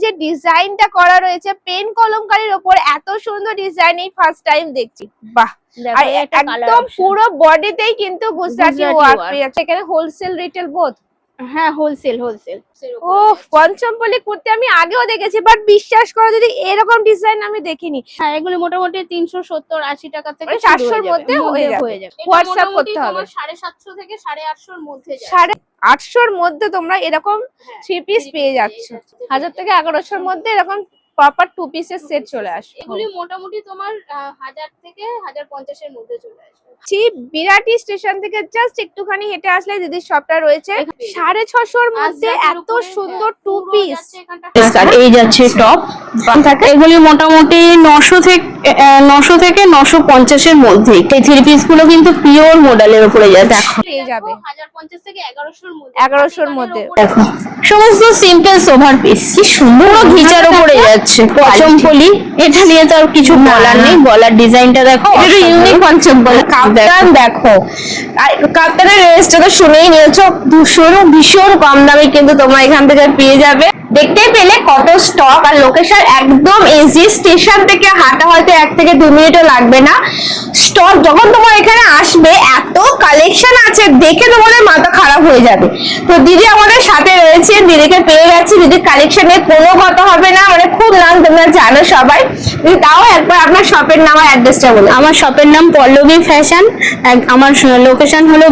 যে ডিজাইনটা করা রয়েছে পেন কলমকারীর উপর, এত সুন্দর ডিজাইন এই ফার্স্ট টাইম দেখছি। বাহ, আর একদম পুরো বডিতেই কিন্তু গুজরাটি ওয়ার্ক পেয়ে যাচ্ছে। এখানে হোলসেল রিটেল বোথ? হ্যাঁ, হোলসেল। ও পঞ্চমপল্লী কুর্তি আমি আগেও দেখেছি, বাট বিশ্বাস করো যদি এরকম ডিজাইন আমি দেখিনি। হ্যাঁ, এগুলো মোটামুটি 370-80 টাকা থেকে 400 এর মধ্যে হয়ে যাবে। হোয়াটসঅ্যাপ করতে হবে। 750 থেকে 850 এর মধ্যে, 850 এর মধ্যে তোমরা এরকম 3 পিস পেয়ে যাচ্ছ। 1000 থেকে 1100 এর মধ্যে এরকম প্রপার 2 পিসের সেট চলে আসবে। এগুলি মোটামুটি তোমার 1000 থেকে 1050 এর মধ্যে চলে আসবে। বিরাটি স্টেশন থেকে জাস্ট একটুখানি হেঁটে আসলে দিদির শপটা রয়েছে। 650 এর মধ্যে এত সুন্দর 2 পিস। এই যাচ্ছে টপ, এগুলি মোটামুটি 900 থেকে 950 এর মধ্যে। এই 3 পিস গুলো কিন্তু পিওর মডেলের উপরে যাচ্ছে। পেয়ে যাবে 1050 থেকে 1100 এর মধ্যে। 1100 এর মধ্যে দেখো সমস্ত সিম্পল সোভার পিস, কি সুন্দর ঘিচার উপরে যাচ্ছে। পঞ্চমপল্লী, এটা নিয়ে তো আর কিছু বলার নেই। গলার ডিজাইনটা দেখো, এটা ইউনিক পঞ্চমপল্লী। কাপ্তান দেখো, আর কাপ্তানের রেঞ্জটা তো শুনেই নিয়েছো, 200 ভীষণ কম দামে কিন্তু তোমরা এখান থেকে পেয়ে যাবে। দেখতে পেলে কত স্টক আর লোকেশন একদম ইজি। স্টেশন থেকে হাঁটা হয়তো 1 থেকে 2 মিনিটও লাগবে না। স্টক যখন তোমার এখানে আসবে এত কালেকশন আছে, দেখে তোমাদের মাথা খারাপ হয়ে যাবে। তো দিদি আমাদের সাথে রয়েছে, দিদিকে পেয়ে গেছি। দিদির কালেকশনে কোনো কথা হবে না, মানে খুব নাম তোমরা জানো সবাই। তাও একবার আপনার শপের নাম আর অ্যাড্রেসটা বলুন। আমার শপের নাম পল্লবী ফ্যাশন। আমার লোকেশন হলো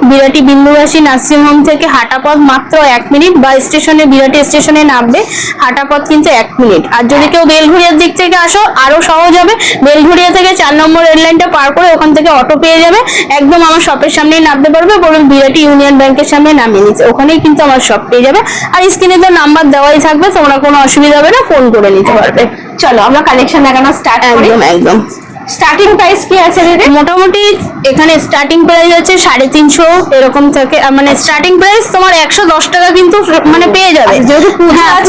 বিরাটি বিন্দুবাসী নার্সিং হোম থেকে হাঁটা পথ মাত্র 1 মিনিট, বা স্টেশনে বিরাটি স্টেশনে নামবে, হাঁটা পথ কিন্তু 1 মিনিট। আর যদি কেউ বেলঘড়িয়ার দিক থেকে আসো আরো সহজ হবে। বেলঘড়িয়া থেকে 4 নম্বর রেল লাইনটা পার করে ওখান থেকে অটো পেয়ে যাবে, একদম আমার শপের সামনেই নামতে পারবে। বলুন বিরাটি ইউনিয়ন ব্যাংকের সামনে নামিয়ে নিচ্ছে, ওখানেই কিন্তু আমার শপ পেয়ে যাবে। আর স্ক্রিনে তো নাম্বার দেওয়াই থাকবে, তোমরা কোনো অসুবিধা হবে না, ফোন করে নিতে পারবে। চলো আমরা কালেকশন দেখানো স্টার্ট করি। একদম স্টার্টিং প্রাইস কি আছে দিদি? মোটামুটি এখানে স্টার্টিং প্রাইস আছে 350 এরকম থেকে, মানে স্টার্টিং প্রাইস তোমার 110 টাকা কিন্তু মানে পেয়ে যাবে। যেহেতু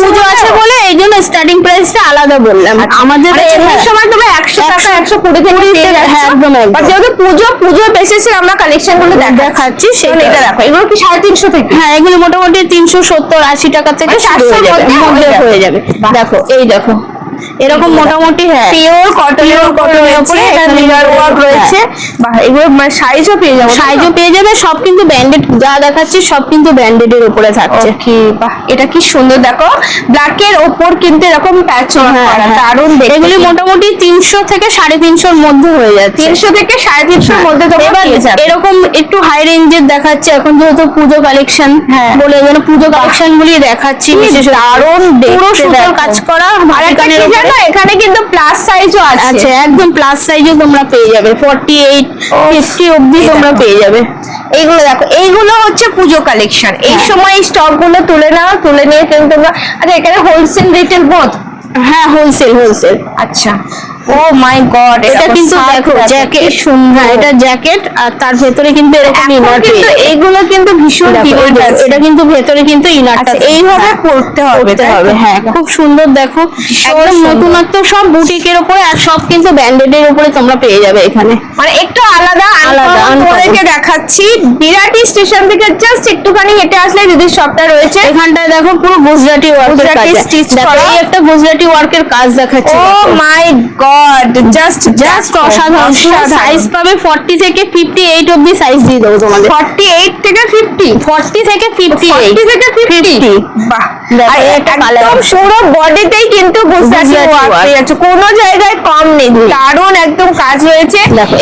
পুজো আছে বলে এই জন্য স্টার্টিং প্রাইসটা আলাদা বললাম। আমাদের এই সময় তোমরা 100 টাকা 120 থেকে পেয়ে যাচ্ছ। একদম আর যেহেতু পুজো বেসিসে আমরা কালেকশন গুলো দেখাচ্ছি, সেটা দেখো। এগুলো কি 350 থেকে? হ্যাঁ, এগুলো মোটামুটি 370-80 টাকা থেকে শুরু হয়ে যাবে। দেখো এই দেখো এরকম মোটামুটি পিওর কটনের উপরে মিরর ওয়ার্ক রয়েছে। এগুলো সাইজও পেয়ে যাবে, সব কিন্তু ব্র্যান্ডেড। যা দেখাচ্ছি সব কিন্তু ব্র্যান্ডেড এর উপরে থাকছে। বাহ, এটা কি সুন্দর দেখো, ব্ল্যাক এর উপর কিন্তু এরকম প্যাচ করা, দারুণ দেখতে। এগুলি মোটামুটি 300 থেকে 350 এর মধ্যে হয়ে যাচ্ছে। 300 থেকে 350 এর মধ্যে তোমরা পেয়ে যাবে। এরকম একটু হাই রেঞ্জের দেখাচ্ছে এখন, যেহেতু পুজো কালেকশন বলে যেন পুজো কালেকশন গুলি দেখাচ্ছি। দারুণ পুরো সুন্দর কাজ করা। এখানে কিন্তু প্লাস সাইজও আছে। আচ্ছা, একদম প্লাস সাইজও তোমরা পেয়ে যাবে, 48, 50 অবধি তোমরা পেয়ে যাবে। এইগুলো দেখো, এইগুলো হচ্ছে পুজো কালেকশন। এই সময় স্টক গুলো তুলে নিয়ে কিন্তু তোমরা। আচ্ছা, এখানে হোলসেল রিটেল বোথ? হ্যাঁ, হোলসেল। আচ্ছা, ও মাই গড, এটা কিন্তু দেখো জ্যাকেট, সুন্দর। এটা জ্যাকেট আর তার ভেতরে কিন্তু এরকম ইনার পেয়ে যাবে। এইগুলো কিন্তু ভীষণ কিউট। এটা কিন্তু ভেতরে কিন্তু ইনারটা এইভাবে পরতে হবে। হ্যাঁ, খুব সুন্দর। দেখো একদম নতুনত্ব, সব বুটিকের উপরে, আর সব কিন্তু ব্র্যান্ডেড এর উপরে তোমরা পেয়ে যাবে এখানে। মানে একটু আলাদা তোমাদেরকে দেখাচ্ছি। বিরাটি স্টেশন থেকে জাস্ট একটুখানি হেঁটে আসলে দিদির শপটা রয়েছে। এখানটায় দেখো পুরো গুজরাটি ওয়ার্কের কাজ, এই একটা গুজরাটি ওয়ার্কের কাজ দেখাচ্ছি। ও মাই গড, জাস্ট অসাধারণ। সাইজ পাবে 40 থেকে 58 অবধি সাইজ দিয়ে দেবো তোমাদের। 48 থেকে 50? 40 থেকে 58 থেকে 50। বাহ, আর একদম পুরো বডিতেই কিন্তু গুজরাটি ওয়ার্ক পেয়ে যাচ্ছে, কোনো জায়গায় কম নেই। দারুণ একদম কাজ রয়েছে।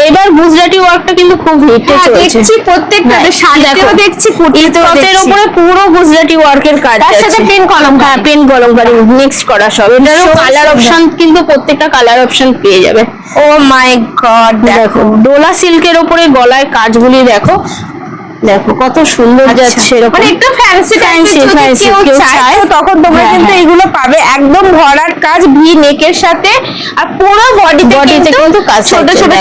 এবার গুজরাটি ওয়ার্কটা কিন্তু খুব হিটে চলছে। দেখছি প্রত্যেকটা শাড়িতেও দেখছি, কুর্তির উপরে পুরো গুজরাটি ওয়ার্কের কাজ, তার সাথে পেন কলম। হ্যাঁ, পেন কলমকারি মিক্স করা সব। এটারও কালার অপশন কিন্তু প্রত্যেকটা কালার অপশন পেয়ে যাবে। ও মাই গড, দেখো ডোলা সিল্কের উপরে গলায় কাজগুলি দেখো কত সুন্দর যাচ্ছে। মানে একটু ফ্যান্সি কেউ চায় তখন তোমরা কিন্তু এগুলো পাবে। একদম ভরার কাজ, ভি নেকের সাথে, আর পুরো বডিতে কিন্তু কাজ, ছোট ছোট।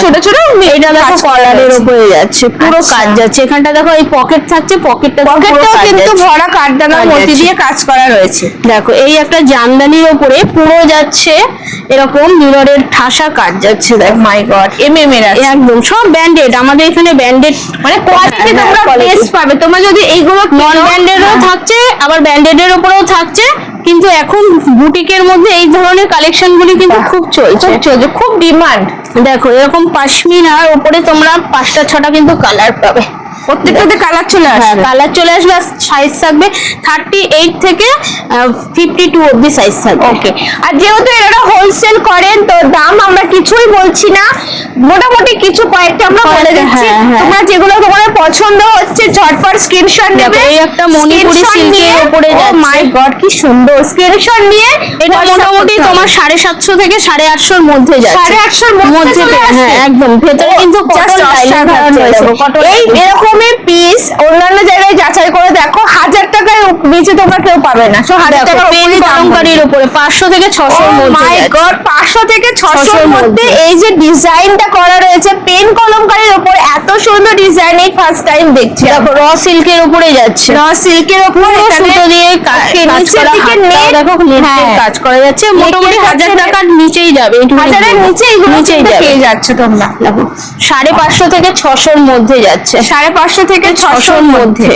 এটা দেখো কলারের উপরে যাচ্ছে, পুরো কাজ যাচ্ছে। এখানটা দেখো এই পকেট থাকছে, পকেটটাও কিন্তু ভরা কাঠদানার মধ্যে দিয়ে কাজ করা রয়েছে। দেখো এই একটা জামদানির উপরে পুরো যাচ্ছে এরকম মিররের ঠাসা কাজ যাচ্ছে। দেখো মাই গড, এমএম এর একদম সব ব্র্যান্ডেড। আমাদের এখানে ব্র্যান্ডেড মানে কোয়ালিটি তোমরা বেস্ট পাবে। তোমরা যদি এইগুলো নন ব্র্যান্ডেডও থাকছে, আবার ব্র্যান্ডেড এর উপরেও থাকছে, কিন্তু এখন বুটিকের মধ্যে এই ধরনের কালেকশন গুলি কিন্তু খুব চলছে, খুব ডিমান্ড। দেখো এরকম পাশমিনার উপরে তোমরা 5টা 6টা কিন্তু কালার পাবে, প্রত্যেকটাতে কালার চলে আসবে। কালার চলে আসবে। সাইজ থাকবে 38 থেকে 52 অবধি সাইজ থাকবে। ওকে, আর যেহেতু এরা হোলসেল করেন তো দাম আমরা কিছুই বলছি না, মোটামুটি কিছু কয়েকটা আমরা বলে দিচ্ছি। তোমরা যেগুলো তোমাদের পছন্দ হচ্ছে ঝটপট স্ক্রিনশট নেবে। এই একটা মণিপুরি সিল্কের উপরে যাচ্ছে, মাই গড কি সুন্দর, স্ক্রিনশট নিয়ে এটা মোটামুটি তোমার 750 থেকে 850 এর মধ্যে যাচ্ছে, 850 এর মধ্যে চলে আসে। হ্যাঁ একদম, ভেতরে কিন্তু কটন লাইনিং রয়েছে। এই এরকমের পিস অন্যান্য জায়গায় যাচাই করে দেখো 1000 টাকার নিচে তোমরা কেউ পাবে না। সো 1000 টাকার পেন কলমকারীর উপরে 500 থেকে 600 এর মধ্যে। মাই গড, 500 থেকে 600 এর মধ্যে এই যে ডিজাইনটা করা রয়েছে পেন কলমকারীর উপর, এত সুন্দর ডিজাইন এই ফার্স্ট টাইম দেখছি। দেখো র সিল্কের উপরে যাচ্ছে, র সিল্কের উপর সুতো দিয়ে কাজ করা, দেখো নেটের কাজ করা যাচ্ছে। মোটামুটি 1000 টাকার নিচেই যাবে, 1000 এর নিচে এগুলো পেয়ে যাচ্ছে তোমরা। দেখো 550 থেকে 600 এর মধ্যে যাচ্ছে, 550 থেকে 600 এর মধ্যে।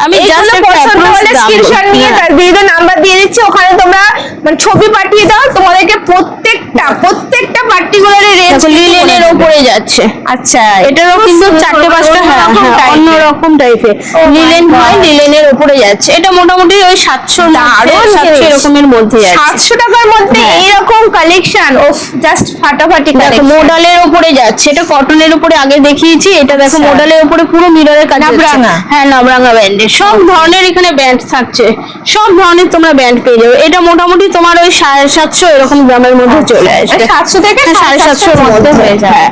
আমি জাস্ট পছন্দ হলে স্ক্রিনশট নিয়ে তার ভিডিও নাম্বার দিয়ে দিচ্ছি, ওখানে তোমরা মানে ছবি পাঠিয়ে দাও, তোমাদেরকে প্রত্যেকটা পার্টিকুলার রেঞ্জ লিলেনের উপরে যাচ্ছে। আচ্ছা, এটারও কিন্তু 4টে 5টা অন্য রকম টাইপের লিলেন হয়, লিলেনের উপরে যাচ্ছে। এটা মোটামুটি ওই 700 এরকমের মধ্যে যাচ্ছে, 700 টাকার মধ্যে এইরকম কালেকশন। ওফ, জাস্ট ফাটাফাটি দেখো মডেলের উপরে যাচ্ছে। এটা কটনের উপরে আগে দেখিয়েছি, এটা দেখো মডেলের উপরে পুরো মিররের কাজ আছে। হ্যাঁ, নবরাঙ্গা ব্যান্ডের সব ধরনের এখানে ব্যান্ড থাকছে, সব ধরনের তোমরা ব্যান্ড পেয়ে যাবে। এটা মোটামুটি তোমার ওই 750 এরকম গ্রামের মধ্যে চলে আসবে, 700 থেকে 750 এর মধ্যে হয়ে যায়।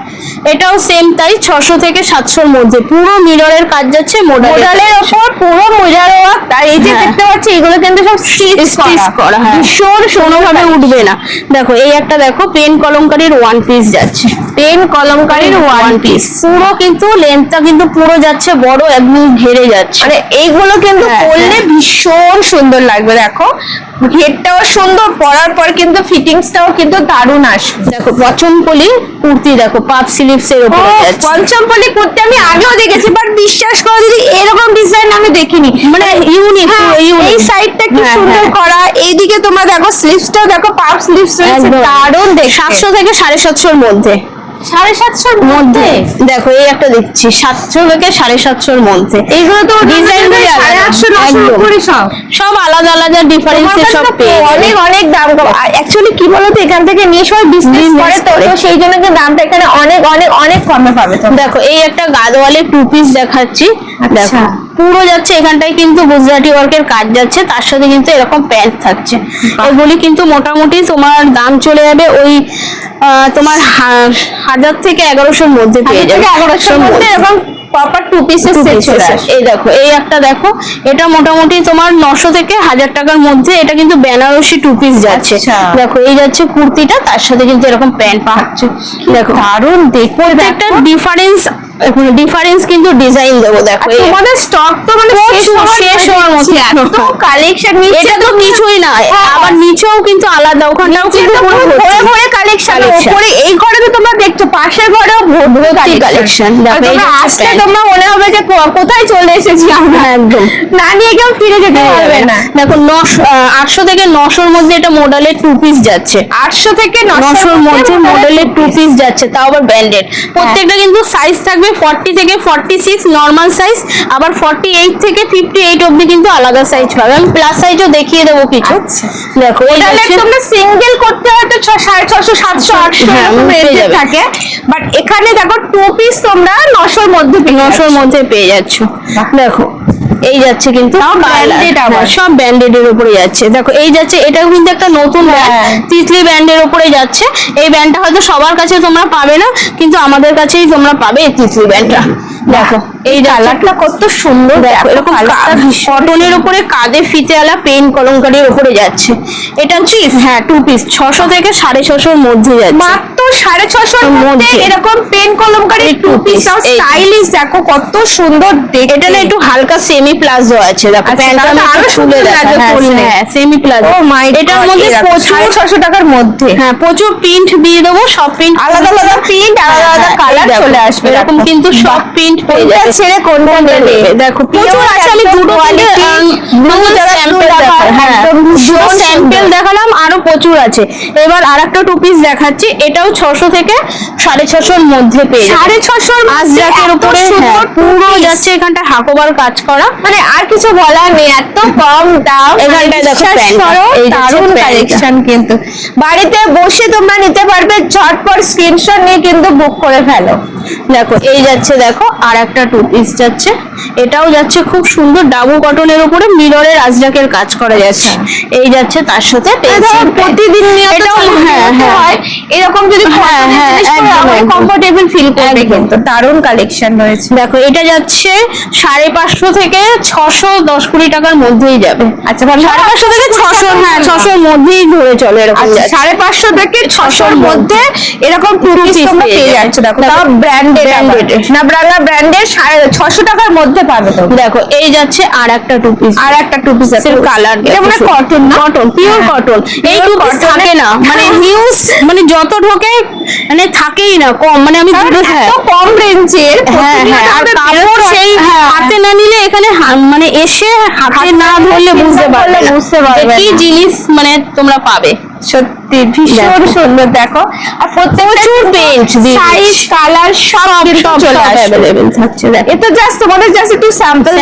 এটাও সেম তাই, 600 থেকে 700 এর মধ্যে পুরো মিররের কাজ যাচ্ছে, মডেলের উপর পুরো মিরর ওয়ার্ক। আর এই যে দেখতে পাচ্ছি এগুলো কিন্তু সব স্টিচ করা, ভীষণ কোনোভাবে উঠবে না। দেখো এই একটা দেখো পেন কলমকারীর ওয়ান পিস যাচ্ছে, পেন কলমকারীর ওয়ান পিস, পুরো কিন্তু লেন্থটা কিন্তু পুরো যাচ্ছে বড়, একদম ঘেরে যাচ্ছে। মানে এইগুলো কিন্তু পরলে ভীষণ সুন্দর লাগবে। দেখো ঘেরটাও সুন্দর, পরার পর কিন্তু ফিটিংসটাও কিন্তু দারুণ আসবে। দেখো পঞ্চমপলি কুর্তি, দেখো পাপ স্লিভস এর উপরে যাচ্ছে। পঞ্চমপলি কুর্তি আমি আগেও দেখেছি, বাট বিশ্বাস করো যদি এরকম ডিজাইন আমি দেখিনি, মানে ইউনিক। এই সাইডটা কি সুন্দর করা, এইদিকে তোমরা দেখো স্লিভসটাও দেখো পাপ স্লিভস রয়েছে, দারুণ দেখতে। 700 থেকে 750 এর মধ্যে, 750 এর মধ্যে। দেখো এই একটা দেখছি 700 থেকে 750 এর মধ্যে। এইগুলো তো ডিজাইন গুলো 850 900 করে সব আলাদা আলাদা ডিফারেন্স এর সব পেয়ে অনেক অনেক দাম কম। অ্যাকচুয়ালি কি বলতো, এখান থেকে নিয়ে সবাই বিজনেস করে, তো সেই জন্য কিন্তু দামটা এখানে অনেক অনেক অনেক কমে পাবে। দেখো এই একটা গাদওয়ালের 2 পিস দেখাচ্ছি, দেখো পুরো যাচ্ছে এখানটায় কিন্তু গুজরাটি ওয়ার্কের কাজ যাচ্ছে, তার সাথে কিন্তু এরকম প্যান্ট থাকছে। এগুলি কিন্তু মোটামুটি তোমার দাম চলে যাবে ওই তোমার 1000 থেকে 1100 এর মধ্যে পেয়ে যাবে। 1100 এর মধ্যে এবং প্রপার 2 পিসের সেট চলে আসে। এই দেখো এই একটা দেখো, এটা মোটামুটি তোমার 900 থেকে 1000 টাকার মধ্যে। এটা কিন্তু বেনারসি 2 পিস যাচ্ছে। দেখো এই যাচ্ছে কুর্তিটা, তার সাথে কিন্তু এরকম প্যান্ট পাচ্ছে। দেখো দারুণ দেখো, একটা ডিফারেন্স কিন্তু ডিজাইন দেবো। দেখো তোমাদের স্টক তো মানে শেষ হওয়ার মতো, এত কালেকশন। এটা তো কিছুই না, আবার নিচেও কিন্তু আলাদা, ওখানটাও কিন্তু পুরো ভরে ভরে কালেকশন। উপরে এই ঘরে তো তোমরা দেখছো, পাশের ঘরেও ভরে কালেকশন। তোমরা আসলে তোমরা মনে হবে যে কোথায় চলে এসেছি আমরা, একদম না নিয়ে কেউ ফিরে যেতে পারবে না। দেখো 800 থেকে 900 এর মধ্যে এটা মডেলের 2 পিস যাচ্ছে, 800 থেকে 900 এর মধ্যে মডেলের 2 পিস যাচ্ছে, তাও আবার ব্র্যান্ডেড। প্রত্যেকটা কিন্তু সাইজ থাকবে 40 থেকে 46 নরমাল সাইজ, আবার 48 থেকে 58 অবধি কিন্তু আলাদা সাইজ পাবে। আমি প্লাস সাইজও দেখিয়ে দেবো কিছু। দেখো এটা তোমরা সিঙ্গেল করতে হয়তো 650 700 800 এরকম রেঞ্জে থাকে, বাট এখানে দেখো 2 পিস তোমরা 900 এর মধ্যে 900 এর মধ্যে পেয়ে যাচ্ছ। দেখো এই যাচ্ছে কিন্তু সব ব্র্যান্ডেড এর উপরে যাচ্ছে। দেখো এই যাচ্ছে, এটাও কিন্তু একটা নতুন ব্র্যান্ড, তিতলি ব্র্যান্ডের উপরে যাচ্ছে। এই ব্র্যান্ডটা হয়তো সবার কাছে তোমরা পাবে না, কিন্তু আমাদের কাছেই তোমরা পাবে এই তিতলি ব্র্যান্ডটা। দেখো এই কালারটা কত সুন্দর, দেখো এরকম কটনের উপরে কাঁধে ফিতেওয়ালা পেন কলমকারীর উপরে যাচ্ছে। এটা হচ্ছে 2 পিস 600 থেকে 650 এর মধ্যে যাচ্ছে, মাত্র 650 মধ্যে এরকম pen kalamkari two piece stylish, দেখো কত সুন্দর দেখতে। এটা না একটু হালকা সেমি প্লাজো আছে, দেখো প্যান্টটা আরো সুন্দর লাগে। হ্যাঁ সেমি প্লাজো। ও মাই গড, এটার মধ্যে প্রচুর 650 টাকার মধ্যে হ্যাঁ প্রচুর প্রিন্ট দিয়ে দেবো, সব প্রিন্ট আলাদা আলাদা প্রিন্ট, আলাদা আলাদা কালার চলে আসবে এরকম, কিন্তু সব প্রিন্ট পেয়ে কোনটা যাবে। ছেড়ে কোনটা নেবে দেখো প্রচুর আছে, আমি দুটো স্যাম্পল দেখালাম, আরো প্রচুর আছে। এবার আরেকটা টু পিস দেখাচ্ছি, এটাও 600 থেকে 650 মধ্যে পেয়ে 650 আজরাকের উপরে পুরো যাচ্ছে এখানটা হাকোবার কাজ করা, মানে আর কিছু বলার নেই, এত কম দাম। এখানটায় দেখো প্যান্টটা, এই দারুণ কালেকশন, কিন্তু বাড়িতে বসে তোমরা নিতে পারবে, ঝটপট স্ক্রিনশট নিয়ে কিন্তু বুক করে ফেলো। দেখো এই যাচ্ছে, দেখো আর একটা টু পিস যাচ্ছে, এটাও যাচ্ছে খুব সুন্দর ডাবল কটনের উপরে মিররের আজরাকের কাজ করা যাচ্ছে। এই যাচ্ছে তার সাথে প্রতিদিন এটাও হয় এরকম, যদি কমফোর্টেবল ফিল করবে, কিন্তু দারুণ কালেকশন রয়েছে। দেখো এটা যাচ্ছে 550 থেকে 610-20 টাকার মধ্যেই যাবে। আচ্ছা, 550 থেকে 600, হ্যাঁ 600 মধ্যেই ধরে চলে এরকম। 550 থেকে 600 মধ্যে এরকম টু পিস তোমরা পেয়ে যাচ্ছ। দেখো তাও ব্র্যান্ডেড, না ব্রাঙ্গা ব্র্যান্ডের 650 টাকার মধ্যে পাবে তো। দেখো এই যাচ্ছে আর একটা টু পিস, আছে কালার, এটা মানে কটন, না কটন, পিওর কটন। এই টু পিস থাকে না, মানে হিউজ, মানে যত ঢোকে মানে থাকেই না কম, মানে আমি দুটো কম রেঞ্জের। হ্যাঁ হ্যাঁ, আর কাপড় সেই হাতে না নিলে এখানে মানে এসে হাতে না ধরলে বুঝতে পারবে কি জিনিস মানে তোমরা পাবে। সত্যি ভীষণ সুন্দর। দেখো আর প্রত্যেকটা পেন্ট সাইজ কালার সব চলে আসবে, अवेलेबल থাকছে। এটা জাস্ট তোমাদের জাস্ট একটু স্যাম্পল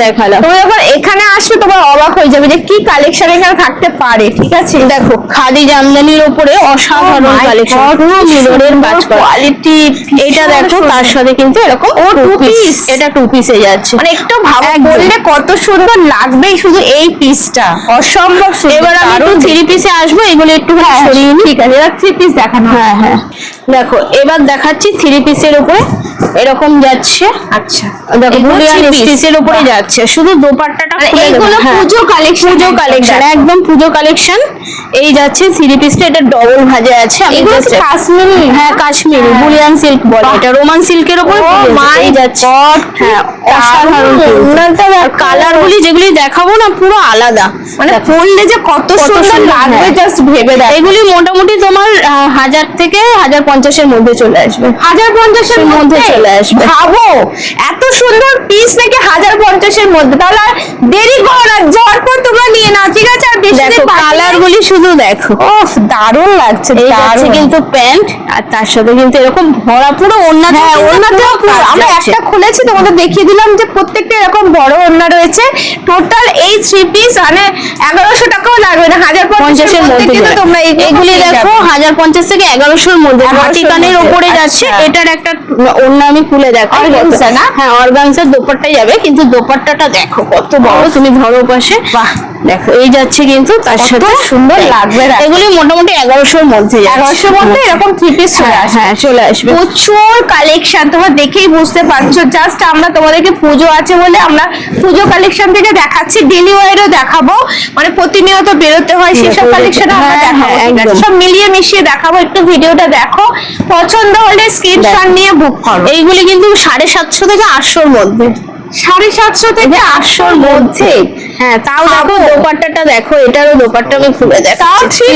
দেখালাম, তোমরা যখন এখানে আসবে তোমার অবাক হয়ে যাবে যে কি কালেকশন এখানে থাকতে পারে। ঠিক আছে, দেখো খাদি জামদানির উপরে অসাধারণ কালেকশন, পুরো মিররের কাজ করা, কোয়ালিটি। এটা দেখো তার সাথে কিন্তু এরকম ও টু পিস, এটা টু পিসে যাচ্ছে, মানে একটু ভালো বললে কত সুন্দর লাগবে শুধু এই পিসটা, অসম্ভব সুন্দর। এবার আমি একটু থ্রি পিসে আসবো, এগুলো একটু সরিয়ে নিই। ঠিক আছে, এবার থ্রি পিস দেখানো। হ্যাঁ হ্যাঁ, দেখো এবার দেখাচ্ছি থ্রি পিসের উপরে এরকম যাচ্ছে। আচ্ছা, দেখো বুলিয়ান স্টিচের উপরে যাচ্ছে, শুধু দোপাট্টাটা খুলে দেব। এইগুলো পুজো কালেকশন, পুজো কালেকশন, একদম পুজো কালেকশন। এই যাচ্ছে থ্রি পিসটা, এটা ডবল ভাজে আছে। এগুলো কাশ্মীরি, হ্যাঁ কাশ্মীরি বুলিয়ান সিল্ক বলে, এটা রোমান সিল্কের উপরে এই যাচ্ছে। হ্যাঁ অসাধারণ, কালার গুলি যেগুলি দেখাবো না পুরো আলাদা, মানে পরলে যে কত সুন্দর লাগবে জাস্ট ভেবে দেখো। এগুলি মোটামুটি তোমার 1000 থেকে 1050 এর মধ্যে চলে আসবে, 1050 এর মধ্যে চলে আসবে। ভাবো এত সুন্দর পিস নাকি 1050 এর মধ্যে, তাহলে দেরি করো না, ঝটপট তোমরা নিয়ে নাও। ঠিক আছে, আর বেশি দিন কালার গুলি শুধু দেখো, ওফ দারুণ লাগছে। এই যাচ্ছে কিন্তু প্যান্ট, আর তার সাথে কিন্তু এরকম ভরা পুরো ওড়না। হ্যাঁ ওড়নাতেও আমরা একটা খুলেছি তোমাদের দেখিয়ে দিলাম যে প্রত্যেকটা এরকম বড় ওড়না রয়েছে। টোটাল এই থ্রি পিস মানে 1100 টাকাও লাগবে না, 1050 এর মধ্যে কিন্তু তোমরা এগুলি দেখো 1050 থেকে 1100 এর মধ্যে হাতি কানের উপরে যাচ্ছে। এটার একটা ওড়না আমি খুলে দেখো, অর্গানজা না? হ্যাঁ অর্গানজার দোপাট্টাই যাবে, কিন্তু দোপাট্টাটা দেখো কত বড়, তুমি ধরো পাশে। বাহ দেখো এই যাচ্ছে কিন্তু তার সাথে সুন্দর লাগবে। এগুলি মোটামুটি 1100 এর মধ্যে, 1100 এর মধ্যে এরকম থ্রি পিস চলে আসবে। হ্যাঁ চলে আসবে, প্রচুর কালেকশন, তোমরা দেখেই বুঝতে পারছো। জাস্ট আমরা তোমাদেরকে পুজো আছে বলে আমরা পুজো কালেকশন থেকে দেখাচ্ছি, ডেলি ওয়ারও দেখাবো, মানে প্রতিনিয়ত বেরোতে হয় সেসব কালেকশন আমরা দেখাবো। সব মিলিয়ে মিশিয়ে দেখাবো, একটু ভিডিওটা দেখো, পছন্দ হলে স্ক্রিনশট নিয়ে বুক করো। এইগুলি কিন্তু 750 থেকে 800 এর মধ্যে, 750 থেকে 800 এর মধ্যে। হ্যাঁ তাও দেখো দোপাট্টাটা দেখো, এটারও দোপাট্টা আমি খুলে দেখো, তাও থ্রি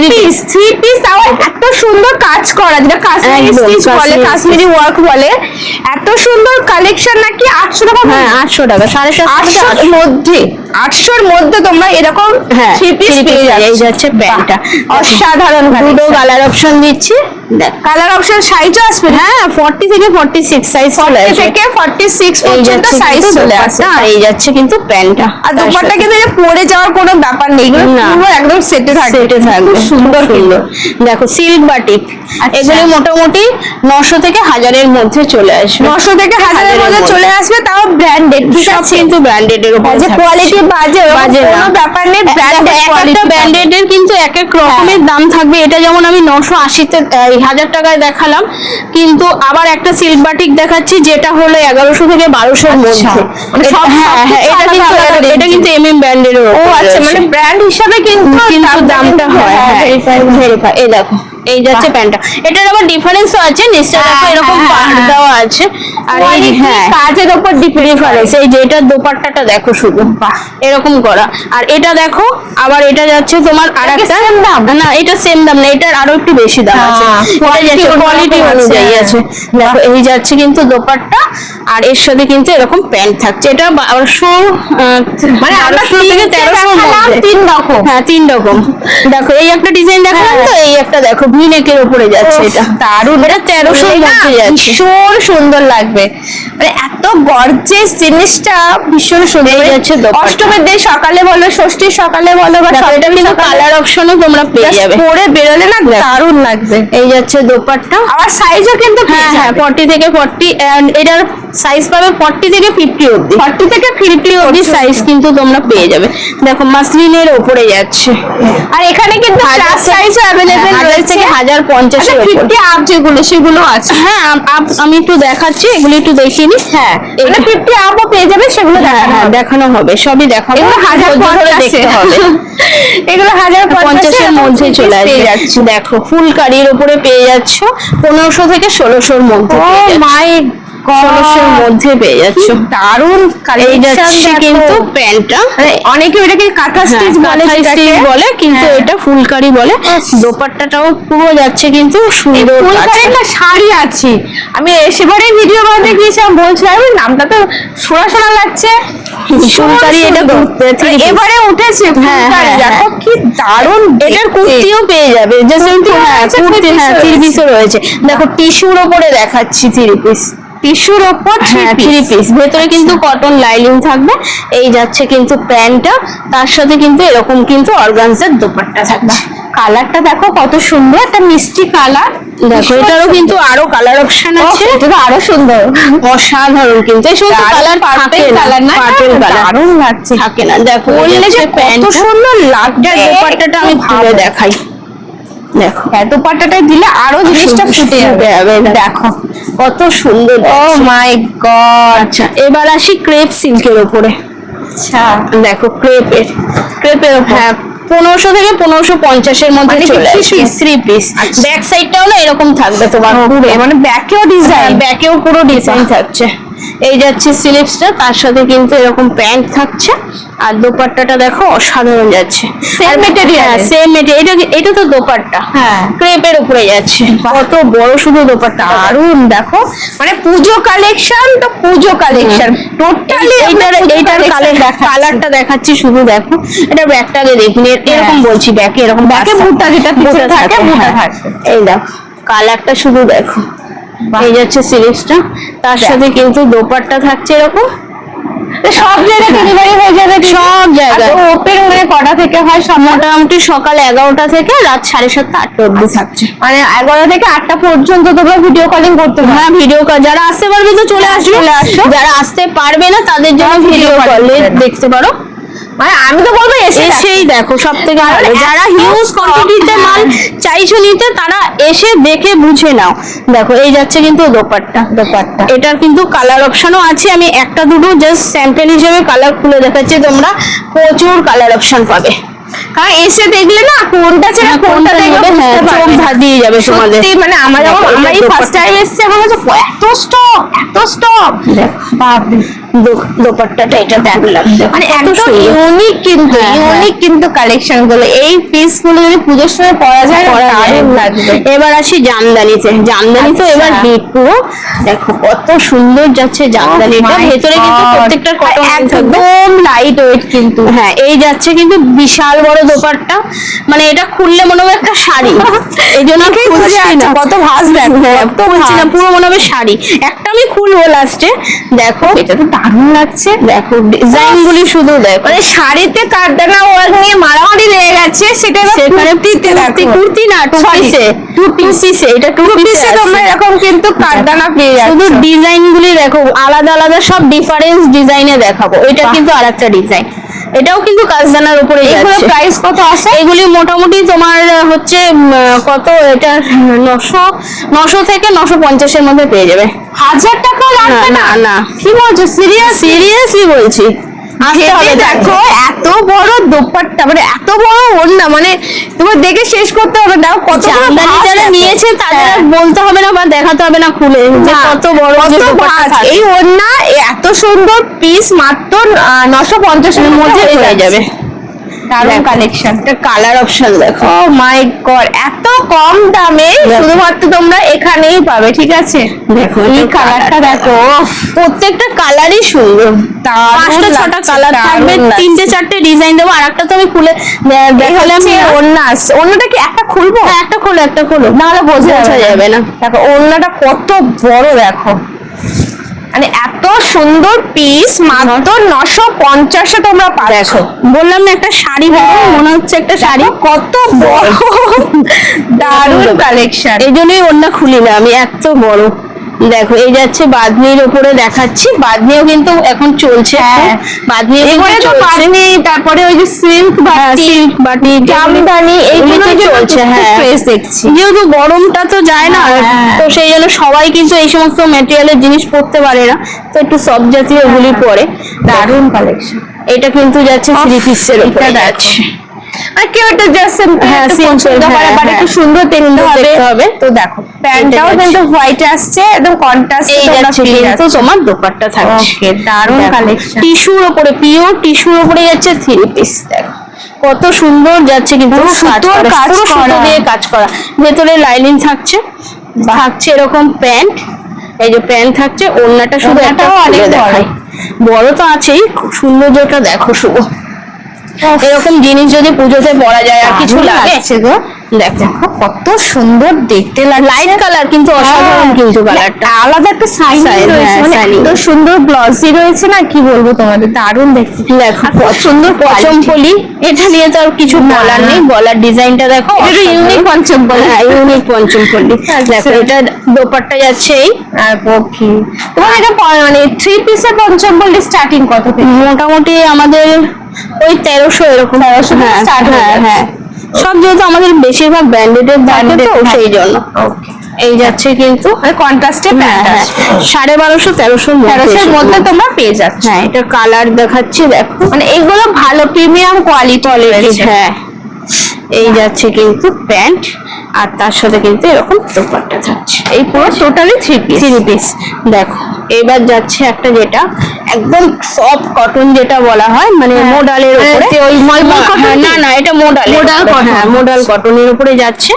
পিস তাও এত সুন্দর কাজ করা, যেটা কাশ্মীরি স্টিচ বলে, কাশ্মীরি ওয়ার্ক বলে। এত সুন্দর কালেকশন নাকি 800 টাকা? হ্যাঁ 800 টাকা, 750 এর মধ্যে, 800 এর মধ্যে তোমরা এরকম থ্রি পিস পেয়ে যাচ্ছ। এই যাচ্ছে প্যান্টটা, অসাধারণ। দুটো কালার অপশন দিচ্ছি, কালার অপশন সাইজও আসবে। হ্যাঁ 40 থেকে 46 সাইজ চলে আসবে, 40 থেকে 46 পর্যন্ত সাইজ চলে আসে। আর এই যাচ্ছে কিন্তু প্যান্টটা, আর দোপাট্টা কিন্তু পরে যাওয়ার কোনো ব্যাপার নেই, পুরো একদম সেটে থাকবে। সুন্দর সুন্দর। দেখো সিল্ক বাটিক, এগুলো মোটামুটি 900 থেকে 1000 এর মধ্যে চলে আসবে, 900 থেকে 1000 এর মধ্যে চলে আসবে, তাও ব্র্যান্ডেড। সব কিন্তু ব্র্যান্ডেড এর উপর, যে কোয়ালিটি বাজে কোনো ব্যাপার নেই, ব্র্যান্ডেড কোয়ালিটি। একটা ব্র্যান্ডেড এর কিন্তু এক এক রকমের দাম থাকবে। এটা যেমন আমি 980 তে 1000 টাকায় দেখালাম, কিন্তু আবার একটা সিল্ক বাটিক দেখাচ্ছি যেটা হলো 1100 থেকে 1200 এর মধ্যে। মানে সব হ্যাঁ এটা কিন্তু এমএম ব্র্যান্ডের। ও আচ্ছা, মানে ব্র্যান্ড হিসাবে কিন্তু দামটা হয়। হ্যাঁ ভেরিফাই। এই দেখো এই যাচ্ছে প্যান্টটা। এটার আবার ডিফারেন্সও আছে, নিচটা দেখো এরকম পাড় দেওয়া আছে, আর এই কাজের উপর ডিফারেন্স। এই যে এটার দোপাট্টাটা দেখো শুধু এরকম করা, আর এটা দেখো আবার এটা যাচ্ছে তোমার আরেকটা না, এটা সেম দাম না, এটার আরো একটু বেশি দাম আছে, কোয়ালিটি অনুযায়ী আছে। দেখো এই যাচ্ছে কিন্তু দোপাট্টা, আর এর সাথে কিন্তু এরকম প্যান্ট থাকছে। এটা 1200 মানে 1200 থেকে 1300 মধ্যে 3 রকম। হ্যাঁ 3 রকম। দেখো এই একটা ডিজাইন দেখালাম তো, এই একটা দেখো ভি নেকের উপরে যাচ্ছে, এটা দারুণ, এটা 1300 এর মধ্যে যাচ্ছে, ভীষণ সুন্দর লাগবে। মানে এত গর্জিয়াস জিনিসটা ভীষণ সুন্দর। এই যাচ্ছে দোপাট্টা। অষ্টমীর দিন সকালে বলো, ষষ্ঠীর সকালে বলো, বা এটা কিন্তু কালার অপশনও তোমরা পেয়ে যাবে, পরে বেরোলে না দারুণ লাগবে। এই যাচ্ছে দোপাট্টা, আবার সাইজও কিন্তু হ্যাঁ হ্যাঁ 40 থেকে 40, এন্ড এটার সাইজ পাবে 40 থেকে 50 অবধি, 40 থেকে 50 অবধি সাইজ কিন্তু তোমরা পেয়ে যাবে। দেখো মাসলিনের উপরে যাচ্ছে, আর এখানে কিন্তু প্লাস সাইজও अवेलेबल রয়েছে থেকে 1050 এর উপরে। 50 আপ যেগুলো সেগুলো আছে। হ্যাঁ আমি একটু দেখাচ্ছি, এগুলো একটু দেখিয়ে নি। হ্যাঁ মানে 50 আপও পেয়ে যাবে, সেগুলো দেখানো হবে, সবই দেখাবো, এগুলো 1050 দেখতে হবে। এগুলো 1050 এর মধ্যে চলে যাচ্ছে। দেখো ফুলকারির উপরে পেয়ে যাচ্ছ 1500 থেকে 1600 এর মধ্যে। ও মাই গড, 1600 এর মধ্যে পেয়ে যাচ্ছ, দারুণ এই যাচ্ছে কিন্তু প্যান্টটা। অনেকে এটাকে কাঁথা স্টিচ বলে, স্টিচ বলে, কিন্তু এটা ফুলকারি বলে। দোপাট্টাটাও পুরো যাচ্ছে কিন্তু সুন্দর, ফুলকারি না শাড়ি আছে। আমি সেবারে ভিডিও বানাতে গিয়েছিলাম, বলছিলাম নামটা তো শোনা শোনা লাগছে, ফুলকারি। এটা এবারে উঠেছে ফুলকারি, দেখো কি দারুণ। এটার কুর্তিও পেয়ে যাবে, কুর্তি, হ্যাঁ 3 পিসও রয়েছে। দেখো টিস্যুর উপরে দেখাচ্ছি 3 পিস, টিস্যুর উপর 3 পিস, ভেতরে কিন্তু কটন লাইনিং থাকবে। এই যাচ্ছে কিন্তু প্যান্টটা, তার সাথে কিন্তু এরকম কিন্তু অর্গানজার দোপাট্টা থাকবে। কালারটা দেখো কত সুন্দর, একটা মিষ্টি কালার। দেখো এটারও কিন্তু আরো কালার অপশন আছে, এটা তো আরো সুন্দর, অসাধারণ। কিন্তু এই সমস্ত কালার থাকে না, পার্পল কালার দারুণ লাগছে, থাকে না। দেখো বললে যে কত সুন্দর লাগছে। দোপাট্টাটা আমি খুলে দেখাই, দেখো দোপাট্টাটা দিলে আরো জিনিসটা ফুটে যাবে। দেখো কত সুন্দর, ও মাই গড। আচ্ছা এবার আসি ক্রেপ সিল্কের উপরে। আচ্ছা দেখো ক্রেপের হ্যাঁ 1500 থেকে 1550 এর মধ্যে চলে আসে, 3 পিস। ব্যাক সাইডটাও না এরকম থাকবে তোমার, মানে ব্যাকেও ডিজাইন, ব্যাকেও পুরো ডিজাইন থাকছে। এই যাচ্ছে স্লিভসটা, তার সাথে কিন্তু এরকম প্যান্ট থাকছে, আর দোপাট্টাটা দেখো অসাধারণ যাচ্ছে, সেম মেটেরিয়াল, সেম মেটেরিয়াল। এটা তো দোপাট্টা, হ্যাঁ ক্রেপের উপরে যাচ্ছে, কত বড় শুধু দোপাট্টা, দারুণ। দেখো মানে পুজো কালেকশন, তো পুজো কালেকশন টোটালি। এইটার কালারটা দেখাচ্ছি শুধু, দেখো এটা ব্যাকটাকে দেখিনি, এরকম বলছি ব্যাকে এরকম ব্যাকে বুটা যেটা পিছনে থাকে, বুটা থাকে। এই দেখো কালারটা শুধু দেখো, এই যাচ্ছে সিলিপসটা, তার সাথে কিন্তু দোপাট্টা থাকছে এরকম। সব জায়গায় ডেলিভারি হয়ে যাবে, সব জায়গায়। ওপেন মানে কটা থেকে হয়? মোটামুটি সকাল 11টা থেকে রাত 7:30 8টা অবধি থাকছে, মানে 11 থেকে 8টা পর্যন্ত তোমরা ভিডিও কলিং করতে পারো। হ্যাঁ ভিডিও কল, যারা আসতে পারবে তো চলে আসবে, যারা আসতে পারবে না তাদের জন্য ভিডিও কলে দেখতে পারো। মানে আমি তো বলবো এসেই দেখো সব থেকে ভালো, যারা হিউজ কোয়ান্টিটিতে মাল চাইছো নিতে তারা এসে দেখে বুঝে নাও। দেখো এই যাচ্ছে কিন্তু দোপাট্টা, এটার কিন্তু কালার অপশনও আছে, আমি একটা দুটো জাস্ট স্যাম্পল হিসেবে কালার খুলে দেখাচ্ছি, তোমরা প্রচুর কালার অপশন পাবে, কারণ এসে দেখলে না কোনটা ছেড়ে কোনটা দেখবে, চোখ ধাঁধিয়ে যাবে তোমাদের। মানে আমরা এই ফার্স্ট টাইম এসেছি, আমার কাছে এত স্টক বাপরে। দোপাট্টাটা এটা দেখলাম, মানে একদম ইউনিক, কিন্তু কালেকশন গুলো, এই পিস গুলো যদি পুজোর সময় পরা যায় দারুণ লাগবে। এবার আসি জামদানিতে, জামদানি তো এবার হিট পুরো। দেখো কত সুন্দর যাচ্ছে জামদানিটা, ভেতরে কিন্তু প্রত্যেকটা কটন একদম লাইট ওয়েট কিন্তু। হ্যাঁ এই যাচ্ছে কিন্তু বিশাল বড় দোপাট্টা, মানে এটা খুললে মনে হবে একটা শাড়ি, এই জন্য কত ভাঁজ দেখো, বলছি না পুরো মনে হবে শাড়ি। একটা আমি খুলবো লাস্টে, দেখো এটা তো দারুণ লাগছে। দেখো ডিজাইন গুলি শুধু দেখো, মানে শাড়িতে কাটদানা ওরা নিয়ে মারামারি লেগে গেছে, সেটা কুর্তি না টু পিসে, এটা টু পিসে তোমরা এরকম কিন্তু কাটদানা পেয়ে যাচ্ছ। শুধু ডিজাইন গুলি দেখো আলাদা আলাদা, সব ডিফারেন্স ডিজাইনে দেখাবো। এটা কিন্তু আরেকটা ডিজাইন, এটাও কিন্তু কাজদানার উপরে যাচ্ছে। প্রাইস কত আছে এগুলি? মোটামুটি তোমার হচ্ছে কত, এটা 900 থেকে 950 এর মধ্যে পেয়ে যাবে। 1000 টাকা লাগবে না? না কি বলছো, সিরিয়াসলি বলছি, আসতে হবে দেখো এত বড় দোপাট্টা, মানে এত বড় ওড়না, মানে তোমার দেখে শেষ করতে হবে না কত জামদানি যারা নিয়েছে তাদের আর বলতে হবে না বা দেখাতে হবে না খুলে যে কত বড় যে দোপাট্টা থাকে। এই ওড়না এত সুন্দর পিস মাত্র 950 এর মধ্যে হয়ে যাবে। দারুণ কালেকশন। একটা কালার অপশন দেখো, ও মাই গড, এত কম দামে শুধুমাত্র তোমরা এখানেই পাবে, ঠিক আছে? দেখো এই কালারটা দেখো, প্রত্যেকটা কালারই সুন্দর, পাঁচটা ছটা কালার থাকবে, তিনটে চারটে ডিজাইন দেবো। আর একটা তো আমি খুলে দেখালে আমি ওড়নাটা কি একটা খুলবো? একটা খোলো একটা খোলো, নাহলে বোঝা যাবে না। দেখো ওড়নাটা কত বড়, দেখো মানে এত সুন্দর পিস মাত্র 950 তোমরা পাচ্ছ। বললাম না একটা শাড়ি মনে হচ্ছে একটা শাড়ি, কত বড় দারুণ কালেকশন। এই জন্যই ওড়না খুলি না আমি, এত বড়। দেখো এই যাচ্ছে বাঁধনির উপরে দেখাচ্ছি, বাঁধনিও কিন্তু এখন চলছে। বাঁধনি বাঁধনি, তারপরে ওই যে সিল্ক বাটি, জামদানি, এইগুলো চলছে। হ্যাঁ দেখছি, যেহেতু গরমটা তো যায় না, তো সেই জন্য সবাই কিন্তু এই সমস্ত ম্যাটেরিয়ালের জিনিস পরতে পারে না, তো একটু সব জাতীয় গুলি পরে। দারুণ কালেকশন। এটা কিন্তু যাচ্ছে 3 পিসের উপরে যাচ্ছে, আর কেউ একটা জাস্ট সিম্পল বাট একটু সুন্দর দেখতে হবে। তো দেখো প্যান্টটাও কিন্তু হোয়াইট আসছে, একদম কন্ট্রাস্ট। এই যাচ্ছে কিন্তু তোমার দোপাট্টা থাকছে। ওকে, দারুণ কালেকশন। টিস্যুর উপরে, পিওর টিস্যুর উপরে যাচ্ছে 3 পিস। দেখো কত সুন্দর যাচ্ছে, কিন্তু সুতোর কাজ দিয়ে কাজ করা, ভেতরে লাইনিং থাকছে, থাকছে এরকম প্যান্ট। এই যে প্যান্ট থাকছে, ওড়নাটা শুধু একটা অনেক দেখায়, বড় তো আছেই, সৌন্দর্যটা দেখো শুধু। এরকম জিনিস যদি পুজোতে পরা যায় আর কিছু লাগে গো। দেখো কত সুন্দর দেখতে লাগে, লাইট কালার কিন্তু অসাধারণ, কিন্তু কালারটা আলাদা একটা শাইনিং রয়েছে, মানে এত সুন্দর গ্লসি রয়েছে না, কি বলবো তোমাদের, দারুণ দেখতে। দেখো কত সুন্দর পঞ্চমপলি, এটা নিয়ে তো আর কিছু বলার নেই, গলার ডিজাইনটা দেখো, এটা ইউনিক পঞ্চমপলি। হ্যাঁ ইউনিক পঞ্চমপলি। দেখো এটা দোপাট্টা যাচ্ছে এই, আর পক্ষী তোমার এটা মানে 3 পিসের পঞ্চমপলি স্টার্টিং কত থেকে? মোটামুটি আমাদের ওই 1300 এরকম। 1300 স্টার্ট। হ্যাঁ সব যেহেতু আমাদের বেশিরভাগ ব্র্যান্ডেডের থাকে তো সেই জন্য। এই যাচ্ছে কিন্তু কন্ট্রাস্টে প্যান্ট আছে, 1250 এর মধ্যে তোমরা পেয়ে যাচ্ছ। হ্যাঁ এটা কালার দেখাচ্ছি দেখো, মানে এগুলো ভালো প্রিমিয়াম কোয়ালিটি। হ্যাঁ এই যাচ্ছে কিন্তু প্যান্ট, আর তার সাথে কিন্তু এরকম দোপাট্টা থাকছে। এই পুরো টোটালি 3 পিস। দেখো এবার যাচ্ছে একটা যেটা একদম সফট কটন যেটা বলা হয়, মানে মোডালের উপরে, ওই মলমল কটন। না এটা মোডাল কটন। হ্যাঁ মোডাল কটনের উপরে যাচ্ছে,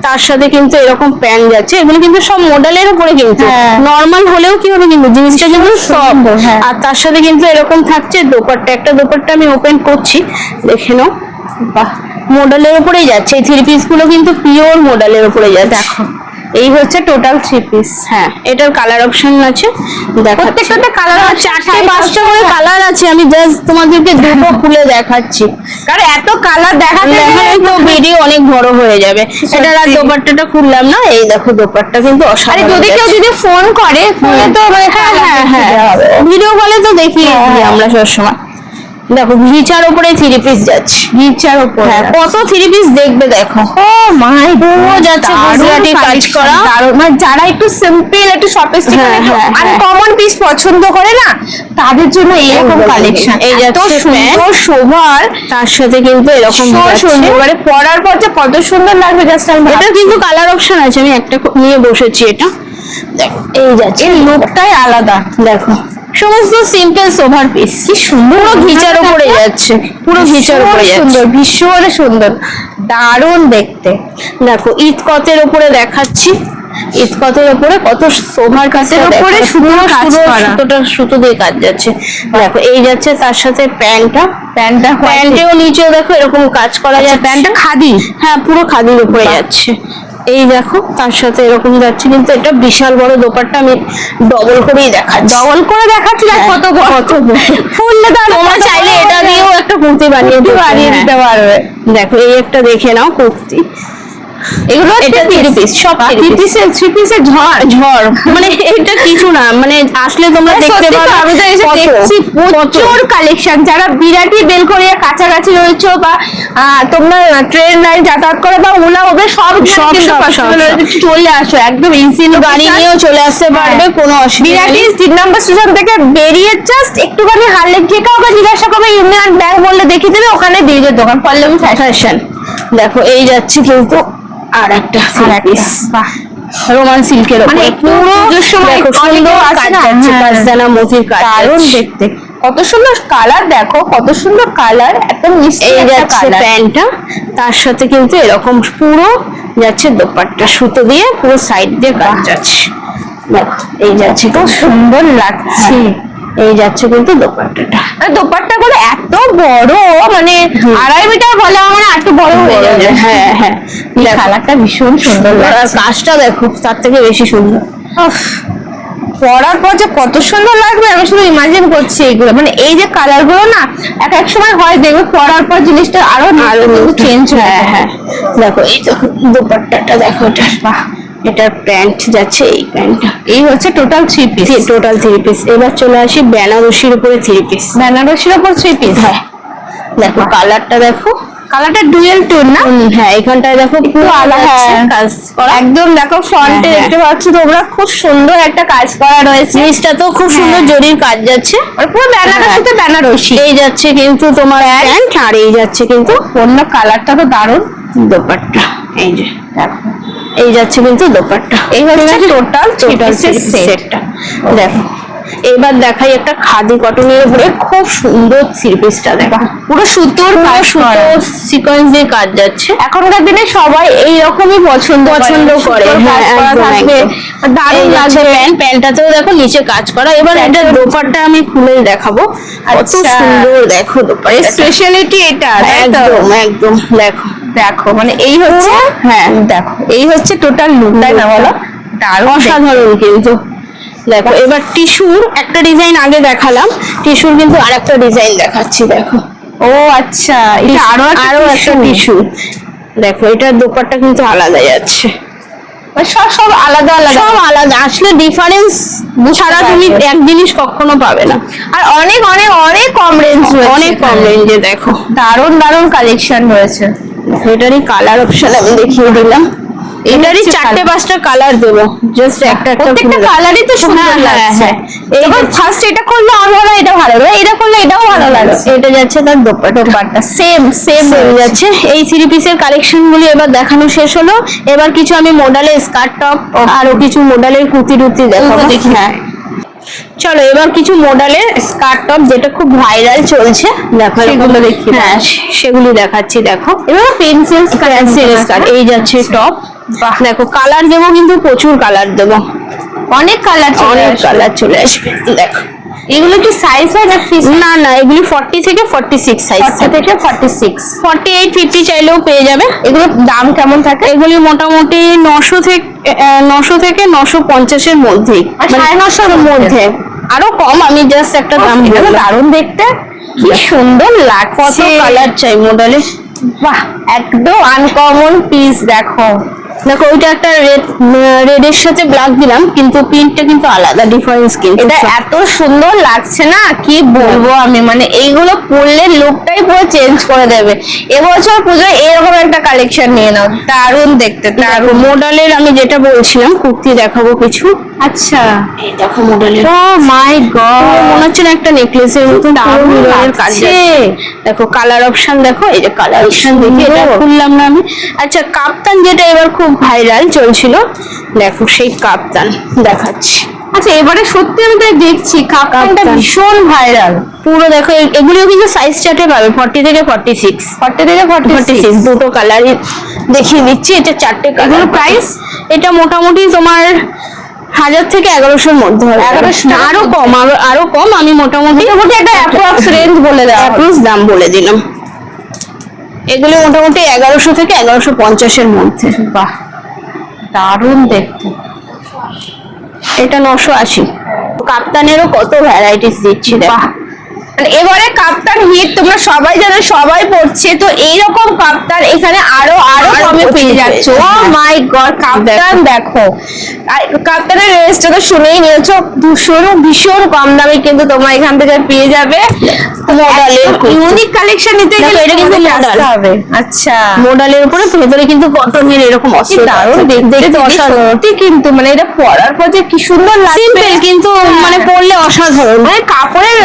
তার সাথে কিন্তু এরকম প্যান্ট যাচ্ছে। এগুলো কিন্তু সব মোডালের উপরে, কিন্তু নরমাল হলেও কি হবে কিন্তু জিনিসটা কিন্তু সফট। আর তার সাথে কিন্তু এরকম থাকছে দোপাট্টা। একটা দোপাট্টা আমি ওপেন করছি, দেখে নাও। বাহ, মোডালের উপরেই যাচ্ছে। এই 3 পিস গুলো কিন্তু পিওর মোডালের উপরে যাচ্ছে। দেখো এই হচ্ছে টোটাল 3 পিস। হ্যাঁ এটার কালার অপশন আছে, দেখো প্রত্যেকটা কালার 4-5টা করে কালার আছে। আমি জাস্ট তোমাদেরকে দুটো খুলে দেখাচ্ছি, কারণ এত কালার দেখাতে তো ভিডিও অনেক বড় হয়ে যাবে। এটার আর দোপাট্টাটা খুললাম না। এই দেখো দোপাট্টা কিন্তু অসাধারণ। যদি কেউ ফোন করে ফোনে তো হ্যাঁ ভিডিও কলে তো দেখিয়ে দিই আমরা সবসময়। দেখো ঘিচার উপরে 3 পিস যাচ্ছে, ঘিচার উপরে কত 3 পিস দেখবে। দেখো ও মাই গড, যাচ্ছে গুজরাটি কাজ করা। মানে যারা একটু সিম্পল, একটু সফিস্টিকেটেড, আনকমন পিস পছন্দ করে না, তাদের জন্য এরকম কালেকশন। এই যাচ্ছে সুন্দর শোভার, তার সাথে কিন্তু এরকম সুন্দর, মানে পরার পর যে কত সুন্দর লাগবে জাস্ট। এটা কিন্তু কালার অপশন আছে, আমি একটা নিয়ে বসেছি। এটা দেখো এই যাচ্ছে, এর লুকটাই আলাদা। দেখো সমস্ত সিম্পল সোভার পিস, কি সুন্দর, পুরো ঘিচার উপরে যাচ্ছে, পুরো ঘিচার উপরে যাচ্ছে, ভীষণ সুন্দর, দারুণ দেখতে। দেখো ইতকতের উপরে দেখাচ্ছি, ইতকতের উপরে কত সোভার কাছের উপরে সুতো দিয়ে কাজ যাচ্ছে। দেখো এই যাচ্ছে, তার সাথে প্যান্টেও নিচেও দেখো এরকম কাজ করা যাচ্ছে। প্যান্টটা খাদি, হ্যাঁ পুরো খাদির উপরে যাচ্ছে। এই দেখো তার সাথে এরকম যাচ্ছে, কিন্তু এটা বিশাল বড় দোপাট্টা। আমি ডবল করেই দেখাচ্ছি, কত বড় ফুললে তোমরা চাইলে এটা দিয়েও একটা কুর্তি বানিয়ে দিতে পারবে। দেখো এই একটা দেখে নাও কুর্তি, এগুলো এটা 3 পিস, সব 3 পিসের ঝড় ঝড় মানে এটা কিছু না, মানে আসলে তোমরা দেখতে পাবে। আমি তো এসে দেখছি প্রচুর কালেকশন। যারা বিরাটি বেলঘড়িয়া কাছাকাছি রয়েছে বা তোমরা ট্রেন লাইন যাতায়াত করে বা ওলা হবে সব চলে আসো, একদম ইজিলি গাড়ি নিয়েও চলে আসতে পারবে, কোনো অসুবিধা বিরাটি নেই। 3 নম্বর স্টেশন থেকে বেরিয়ে জাস্ট একটুখানি হারলে যে কাউকে জিজ্ঞাসা করবে ইউনিয়ন ব্যাংক বললে দেখিয়ে দেবে, ওখানে দিদির দোকান পল্লবী ফ্যাশন। দেখো এই যাচ্ছে কিন্তু আর একটা পিস, বাহ রোমান সিল্কের মানে পুরো দেখো সুন্দর কাজ যাচ্ছে, কাজদানা মোতির কাজ, দারুণ দেখতে, কত সুন্দর কালার, দেখো কত সুন্দর কালার, একদম মিষ্টি এই একটা যাচ্ছে কালার। প্যান্টটা, তার সাথে কিন্তু এরকম পুরো যাচ্ছে দোপাট্টা, সুতো দিয়ে পুরো সাইড দিয়ে কাজ যাচ্ছে। দেখো এই যাচ্ছে কত সুন্দর লাগছে। এই যাচ্ছে কিন্তু দোপাট্টাটা, আর দোপাট্টা গুলো এত বড়, মানে 2.5 মিটার বলে আমার এত বড় হয়ে যাবে। হ্যাঁ হ্যাঁ, এই কালারটা ভীষণ সুন্দর আর লাগছে। কাজটা দেখো তার থেকে বেশি সুন্দর। উফ, পরার পর যে কত সুন্দর লাগবে আমি শুধু ইমাজিন করছি এইগুলো, মানে এই যে কালার গুলো না এক সময় হয় দেখবে পরার পর জিনিসটা আরো চেঞ্জ হয়। হ্যাঁ হ্যাঁ, দেখো এই দেখো দোপাট্টাটা দেখো, এটা বাহ, এটার প্যান্ট যাচ্ছে, এই প্যান্টটা, এই হচ্ছে টোটাল 3 পিস। Total 3 piece. এবার চলে আসি বেনারসির উপরে 3 পিস, বেনারসির উপর 3 পিস। হ্যাঁ দেখো কালারটা দেখো, কালারটা ডুয়েল টোন না? হ্যাঁ এখানটায় দেখো পুরো আলাদা কাজ করা, একদম দেখো ফ্রন্টে হ্যাঁ, দেখতে পাচ্ছ তোমরা, খুব সুন্দর একটা কাজ করা রয়েছে। জিনিসটা তো খুব সুন্দর জরির কাজ যাচ্ছে, আর পুরো বেনারসিতে বেনারসি। এই যাচ্ছে কিন্তু তোমার প্যান্ট, আর এই যাচ্ছে কিন্তু অন্য কালারটা তো দারুণ। দোপাট্টা, এই যে দেখো এই যাচ্ছে কিন্তু দোপাট্টা, এই হচ্ছে টোটাল সেটটা। দেখো এবার দেখাই একটা খাদি কটনের উপরে খুব সুন্দর 3 পিসটা, দেখো পুরো সুতোর কাজ করা, সিকোয়েন্স দিয়ে কাজ যাচ্ছে। এখনকার দিনে সবাই এই রকমই পছন্দ করে, সুতোর কাজ হ্যাঁ, করা একদম, থাকবে, একদম। দারুণ এই যাচ্ছে লাগবে। প্যান্ট, প্যান্টটাতেও দেখো নিচে কাজ করা। এবার এটা দোপাট্টা আমি খুলে দেখাবো, কত আচ্ছা। সুন্দর দেখো দোপাট্টা, স্পেশালিটি এটা, তাই তো? একদম একদম। দেখো দেখো মানে এই হচ্ছে, হ্যাঁ দেখো এই হচ্ছে টোটাল লুক, তাই না বলো? দারুণ অসাধারণ কিন্তু। দেখো এবার টিস্যুর একটা ডিজাইন আগে দেখালাম, টিস্যুর কিন্তু আরেকটা ডিজাইন দেখাচ্ছি। দেখো ও আচ্ছা, এটা আরো একটা টিস্যু। দেখো এটার দোপাট্টা কিন্তু আলাদা যাচ্ছে, সব সব আলাদা আলাদা, সব আলাদা, আসলে ডিফারেন্স ছাড়া তুমি এক জিনিস কখনো পাবে না। আর অনেক অনেক অনেক কম রেঞ্জ রয়েছে, অনেক কম রেঞ্জে দেখো দারুণ দারুণ কালেকশন রয়েছে। এটারই কালার অপশন আমি দেখিয়ে দিলাম, এটারই 4-5টা কালার দেবো, জাস্ট একটা প্রত্যেকটা কালারই তো সুন্দর লাগছে। এবার ফার্স্ট এটা করলে আমরা এটা ভালো লাগে, এটা করলে এটাও ভালো লাগে। এটা যাচ্ছে তার দোপাট্টা, সেম সেম যাচ্ছে। এই 3 পিসের কালেকশন গুলি এবার দেখানো শেষ হলো। এবার কিছু আমি মডেলের স্কার্ট টপ আরো কিছু মডেলের কুর্তি টুর্তি দেখাবো। হ্যাঁ চলো এবার কিছু মডেলের স্কার্ট টপ যেটা খুব ভাইরাল চলছে, দেখো সেগুলো দেখি। হ্যাঁ সেগুলি দেখাচ্ছি। দেখো এবার পেন্সিল স্কার্ট, এই যাচ্ছে টপ। দেখো কালার দেবো কিন্তু প্রচুর কালার দেবো, অনেক কালার, অনেক কালার চলে আসবে। দেখো এগুলো কি সাইজ হয় না ফিক্স? না না, এগুলি 40 থেকে 46 সাইজ, 40 থেকে 46, 48 50 চাইলেও পেয়ে যাবে। এগুলোর দাম কেমন থাকে? এগুলি মোটামুটি 900 থেকে 950 এর মধ্যেই, 950 এর মধ্যে, আরো কম। আমি জাস্ট একটা দাম বললাম। দারুণ দেখতে, কি সুন্দর লাগছে। কত কালার চাই মডেলে, বাহ একদম আনকমন পিস। দেখো দেখো ওইটা একটা রেডের সাথে ব্ল্যাক দিলাম, কিন্তু প্রিন্টটা কিন্তু আলাদা, ডিফারেন্স কিন্তু। এটা এত সুন্দর লাগছে না, কি বলবো আমি, মানে এইগুলো পরলে লুকটাই পুরো চেঞ্জ করে দেবে। এবছর পুজোয় এরকম একটা কালেকশন নিয়ে নাও, দারুণ দেখতে, দারুণ। মডেলের আমি যেটা বলছিলাম কুর্তি দেখাবো কিছু। আচ্ছা এই দেখো মডেলের, ও মাই গড, মনে হচ্ছে না একটা নেকলেসের মতো দারুণ কাজ আছে। দেখো কালার অপশন, দেখো এই যে কালার অপশন দেখি, এটা খুললাম না আমি। আচ্ছা কাপ্তান যেটা এবার খুব ভাইরাল চলছিল, দেখো সেই কাপ্তান দেখাচ্ছি। আচ্ছা এবারে সত্যি আমি তাই দেখছি কাপ্তানটা ভীষণ ভাইরাল পুরো। দেখো এগুলিও কিন্তু সাইজ চার্টে পাবে 40 থেকে 46, 40 থেকে 46 দুটো কালারই দেখিয়ে দিচ্ছি। এটা 4টে কালার। প্রাইস এটা মোটামুটি তোমার 1000 থেকে 1100-এর মধ্যে হবে, 1100 না আরো কম, আরো কম। আমি মোটামুটি একটা অ্যাপ্রক্স রেঞ্জ বলে দাও, অ্যাপ্রক্স দাম বলে দিলাম। এগুলো মোটামুটি 1100 থেকে 1150-এর মধ্যে। বাহ দারুণ দেখতে। এটা 980। কাপ্তানেরও কত ভ্যারাইটিস দিচ্ছি, বাহ মানে এবারে কাপ্তান হিট তোমরা সবাই জানো, সবাই পড়ছে, তো এইরকম কাপ্তান এখানে আরো আরো কমে পেয়ে যাচ্ছে। ও মাই গড, কাপ্তান দেখো, আর কাপ্তানের রেঞ্জটা তো শুনেই নিয়েছো, ভীষণ কম দামে কিন্তু তোমরা এখান থেকে পেয়ে যাবে। ইউনিক কালেকশন নিতে গেলে এটা কিন্তু মডেল হবে। আচ্ছা, মডেলের উপরে ভেতরে কিন্তু কটনের এরকম দারুণ দেখতে অসাধারণ কিন্তু, মানে এটা পরার পর যে কি সুন্দর লাগবে, সিম্পল কিন্তু মানে পরলে অসাধারণ, মানে কাপড়ের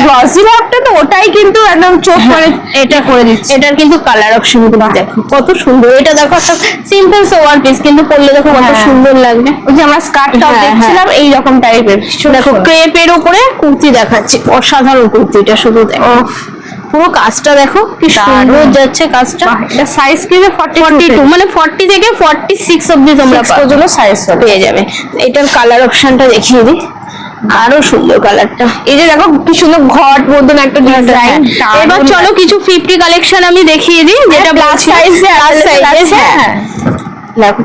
গ্লসি ভাবটা তো ওটাই কিন্তু একদম চোখ করে এটা করে দিচ্ছে। এটার কিন্তু কালার অপশন গুলো দেখো কত সুন্দর। এটা দেখো একটা সিম্পল সোয়ার পিস, কিন্তু পরলে দেখো কত সুন্দর লাগবে। ওই যে আমরা স্কার্ট টপ দেখছিলাম এই রকম টাইপের, দেখো ক্রেপের উপরে কুর্তি দেখাচ্ছে, অসাধারণ কুর্তিটা শুধু দেখো, পুরো কাজটা দেখো কি সুন্দর যাচ্ছে কাজটা। এটা সাইজ কি 42 মানে 40 থেকে 46 অবধি তোমরা পর্যন্ত সাইজ পেয়ে যাবে। এটার কালার অপশনটা দেখিয়ে দিই, আরো সুন্দর কালারটা। এই যে দেখো কি সুন্দর ঘট মতন একটা ডিজাইন। এবার চলো কিছু 50 কালেকশন আমি দেখিয়ে দিই, যেটা প্লাস সাইজে আছে। হ্যাঁ দেখো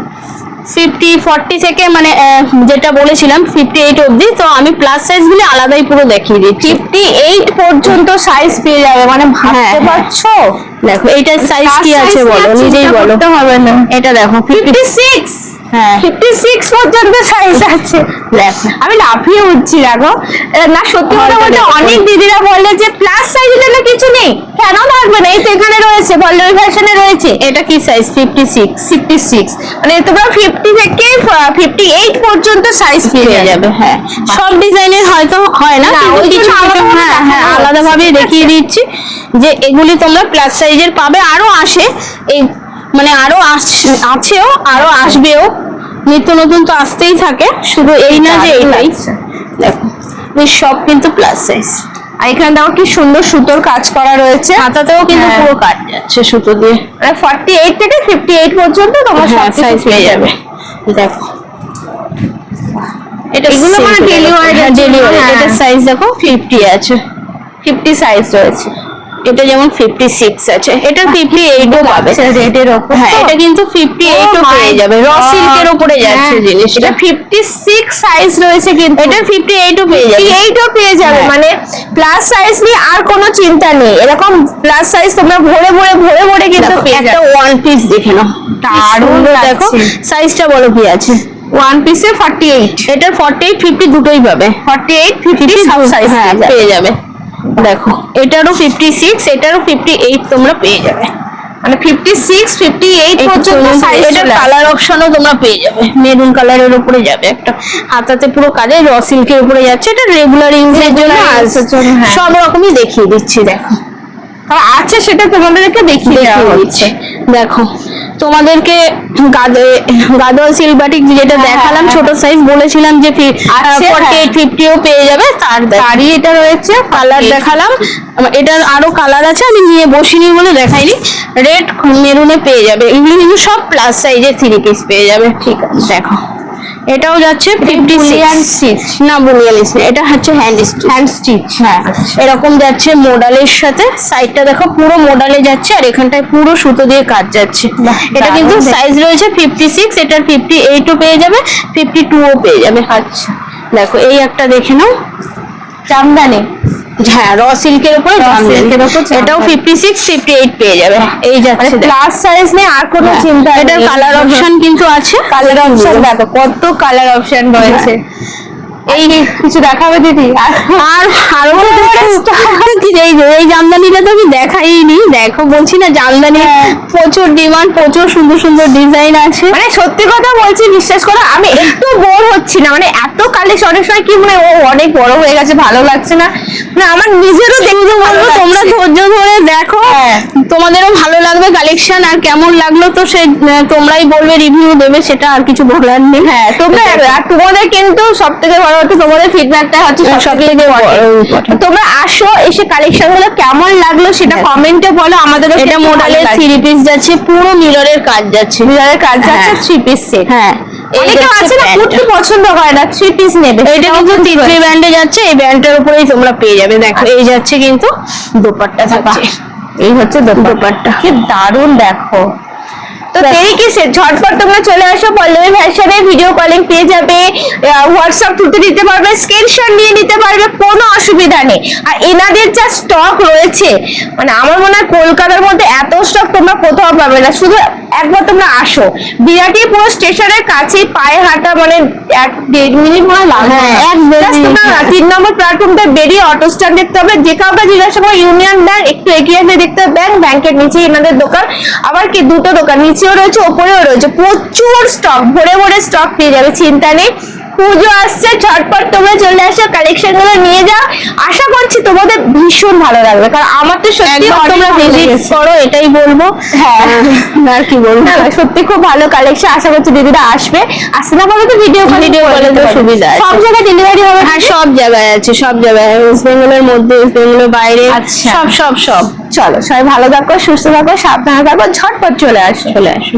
50 40 থেকে মানে যেটা বলেছিলাম 58 অবধি, তো আমি প্লাস সাইজ গুলো আলাদাই পুরো দেখিয়ে দিচ্ছি। 58 পর্যন্ত সাইজ পেয়ে যাবে, মানে ভাবতে পারছো। দেখো এইটার সাইজ কি আছে বলো, নিজেই বলো। হবে না, এটা দেখো 56, হ্যাঁ 56 পর্যন্ত সাইজ আছে। দেখো আমি লাফিয়ে উঠছি দেখো না, সত্যি কথা বলতে অনেক দিদিরা বলে যে প্লাস সাইজের জন্য কিছু নেই, কেন থাকবে না, এই তো এখানে রয়েছে, পল্লবী ফ্যাশনে রয়েছে। এটা কি সাইজ 56 মানে তোমরা 50 থেকে 58 পর্যন্ত সাইজ পেয়ে যাবে। হ্যাঁ সব ডিজাইনের হয়তো হয় না, কিন্তু কিছু হ্যাঁ আলাদা ভাবে দেখিয়ে দিচ্ছি যে এগুলি তোমরা প্লাস সাইজের পাবে। আরো আসে এই মানে আরো আছেও, আরো আসবেও, নিত্য নতুন তো আসতেই থাকে, শুধু এই না যে এইটাই। দেখো সব কিন্তু প্লাস সাইজ। আর এখানে দেখো কি সুন্দর সুতোর কাজ করা রয়েছে, হাতাতেও কিন্তু পুরো কাট যাচ্ছে সুতো দিয়ে। 48 থেকে 58 পর্যন্ত তোমরা সব সাইজ পেয়ে যাবে। দেখো এটা এগুলো মানে ডেলিভারি, এটা সাইজ দেখো 50 আছে, 50 সাইজ রয়েছে। এটা যেমন 56 আছে, এটা 58 ও পাবে রেটের উপর। হ্যাঁ এটা কিন্তু 58 ও পেয়ে যাবে, র সিল্কের উপরে যাচ্ছে জিনিস। এটা 56 সাইজ রয়েছে, কিন্তু এটা 58 ও পেয়ে যাবে, 58 ও পেয়ে যাবে। মানে প্লাস সাইজ নিয়ে আর কোনো চিন্তা নেই, এরকম প্লাস সাইজ তোমরা ভরে ভরে ভরে ভরে কিন্তু পেয়ে যাবে। একটা ওয়ান পিস দেখে নাও, দারুণ দেখো সাইজটা বলো কি আছে। ওয়ান পিসে 48, এটা 48 50 দুটোই পাবে, 48 50 সব সাইজ পেয়ে যাবে। দেখো এটারও 56, এটারও 58 তোমরা পেয়ে যাবে, মানে 56 58 পর্যন্ত সাইজ। এটার কালার অপশনও তোমরা পেয়ে যাবে, মেরুন কালারের উপরে যাবে, একটা হাতাতে পুরো কাজে র সিল্কের উপরে যাচ্ছে। এটা রেগুলার ইউজের জন্য সব রকমই দেখিয়ে দিচ্ছি। দেখো আছে সেটা তোমাদেরকে দেখিয়ে দেওয়া হচ্ছে। দেখো তোমাদেরকে গাদোয়াল সিল্ক বাটিক যেটা দেখালাম ছোট সাইজ, বলেছিলাম যে 48 50 ও পেয়ে যাবে, তারই এটা রয়েছে। কালার দেখালাম, এটার আরো কালার আছে, আমি নিয়ে বসিনি বলে দেখাইনি। রেড মেরুনে পেয়ে যাবে, এগুলো কিন্তু সব প্লাস সাইজের 3 পিস পেয়ে যাবে। ঠিক আছে দেখো এটাও যাচ্ছে 56 না বুনিয়ালিস, এটা হচ্ছে হ্যান্ড স্টিচ। হ্যাঁ এরকম যাচ্ছে মোডালের সাথে, সাইডটা দেখো পুরো মোডালে যাচ্ছে, আর এখানটায় পুরো সুতো দিয়ে কাজ যাচ্ছে। এটা কিন্তু সাইজ রয়েছে 56, এটার 58 ও পেয়ে যাবে, 52 ও পেয়ে যাবে। আচ্ছা দেখো এই একটা দেখে নাও, জামদানি, হ্যাঁ র সিল্কের উপরে এটাও 56 58 পেয়ে যাবে। এই যাচ্ছে প্লাস সাইজ নেই আর কোনো চিন্তা। এটার কালার অপশন কিন্তু আছে, কালার অপশন দেখো কত কালার অপশন রয়েছে। এই কিছু দেখাবে দিদি? আর আরো এই জামদানিটা তো আমি দেখাইনি। দেখো বলছি না জামদানি প্রচুর ডিমান্ড, প্রচুর সুন্দর সুন্দর ডিজাইন আছে। মানে সত্যি কথা বলছি, বিশ্বাস করো আমি একটু বোর হচ্ছি না, মানে এত কালেকশন। অনেক সময় কি মানে ও অনেক বড় হয়ে গেছে, ভালো লাগছে না, মানে আমার নিজেরও দেখতে বলবো তোমরা ধৈর্য ধরে দেখো, তোমাদেরও ভালো লাগবে কালেকশন। আর কেমন লাগলো তো সে তোমরাই বলবে, রিভিউ দেবে, সেটা আর কিছু বলার নেই। হ্যাঁ তোমরা, আর তোমাদের কিন্তু সব থেকে বড় হচ্ছে তোমাদের ফিডব্যাকটা হচ্ছে সবথেকে বড়। তোমরা আসো, এসে কালেকশন গুলো কেমন লাগলো সেটা কমেন্টে বলো আমাদের। এটা মডেলের 3 পিস যাচ্ছে, পুরো মিররের কাজ যাচ্ছে, মিররের কাজ যাচ্ছে 3 পিস সেট। হ্যাঁ অনেকে আছে না কুর্তি পছন্দ করে না, 3 পিস নেবে। এটা কিন্তু 3 ব্যান্ডে যাচ্ছে, এই ব্যান্ডটার উপরেই তোমরা পেয়ে যাবে। দেখো এই যাচ্ছে কিন্তু দোপাট্টা থাকছে, এই হচ্ছে দোপাট্টা, কি দারুণ দেখো। তো দেরি কিসের, ঝটপট তোমরা চলে আসো পল্লবী ফ্যাশনে, ভিডিও কলিং পেয়ে যাবে, হোয়াটসঅ্যাপ থ্রুতে নিতে পারবে, স্ক্রিনশট নিয়ে নিতে পারবে, কোনো অসুবিধা নেই। আর এনাদের যা স্টক রয়েছে, মানে আমার মনে হয় কলকাতার মধ্যে এত স্টক তোমরা কোথাও পাবে না। শুধু একবার তোমরা আসো, বিরাটি পুরো স্টেশনের কাছেই, পায়ে হাঁটা মানে 1-1.5 মিনিট মনে লাগে। হ্যাঁ, 1-1.5 তোমরা 3 নম্বর প্ল্যাটফর্মটা বেরিয়ে অটো স্ট্যান্ড দেখতে হবে, যে কাউকে জিজ্ঞাসা করো ইউনিয়ন ব্যাংক, একটু এগিয়ে আসলে দেখতে হবে ব্যাংক, ব্যাংকের নিচেই এনাদের দোকান। আবার কি দুটো দোকান, নিচেও রয়েছে ওপরেও রয়েছে, প্রচুর স্টক, ভরে ভরে স্টক পেয়ে যাবে, চিন্তা নেই। পুজো আসছে, ঝটপট তোমরা চলে আসো, কালেকশন গুলো নিয়ে যাও। আশা করছি তোমাদের ভীষণ ভালো লাগবে, কারণ আমার তো সত্যি একবার অনেক তোমরা ভালো ভিজিট লেগেছে। করো, এটাই বলবো। হ্যাঁ, আর কি বলবো, না, না, সত্যি খুব ভালো কালেকশন। আশা করছি দিদিরা আসবে, আসতে না পারলে তো ভিডিও কলে তো সুবিধা আছে। সব জায়গায় ডেলিভারি হবে। হ্যাঁ, সব জায়গায় আছে, সব জায়গায়, ওয়েস্ট বেঙ্গলের মধ্যে, ওয়েস্ট বেঙ্গলের বাইরে, আচ্ছা। সব সব সব। চলো সবাই ভালো থাকো, সুস্থ থাকো, সাবধানে থাকো, ঝটপট চলে আসো। চলে আসো।